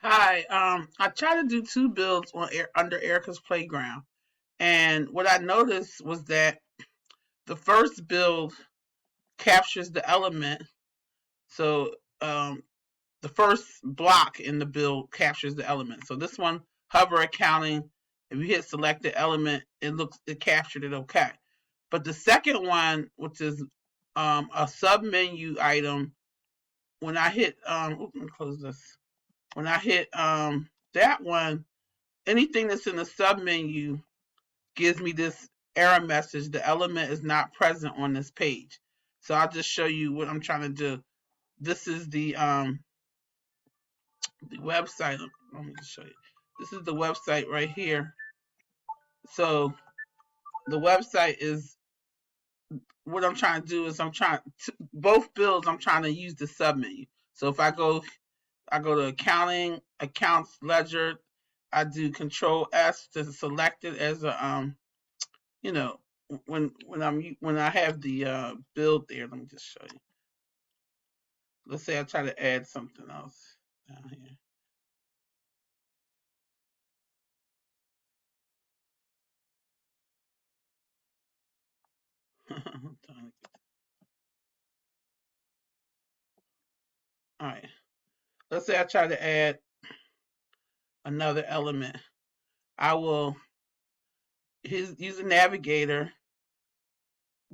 Hi. I tried to do two builds on under Erica's Playground, and what I noticed was that the first build captures the element. So the first block in the build captures the element. So this one, hover accounting. If you hit select the element, it captured it okay. But the second one, which is a submenu item, when I hit let me close this. When I hit that one, anything that's in the submenu gives me this error message. The element is not present on this page. So I'll just show you what I'm trying to do. This is the website. Let me just show you. This is the website right here. So the website is what I'm trying to do is both builds I'm trying to use the submenu. So if I go to accounting, accounts, ledger, I do control S to select it as a you know, when I have the build there, let me just show you. Let's say I try to add something else down here. All right. Let's say I try to add another element. I will use a navigator,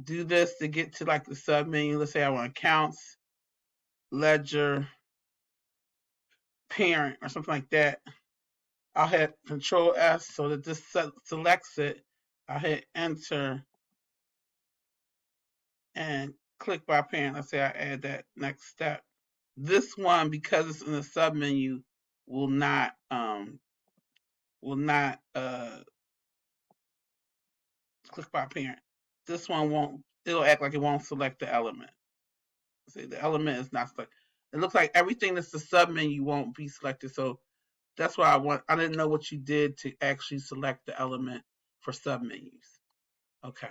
do this to get to like the sub menu. Let's say I want accounts, ledger, parent, or something like that. I'll hit Control S so that this selects it. I'll hit Enter and click by parent. Let's say I add that next step. This one, because it's in the sub menu, will not click by parent. This one won't. It'll act like it won't select the element. See, the element is not selected. It looks like everything that's the sub menu won't be selected. So that's why I didn't know what you did to actually select the element for sub menus. Okay.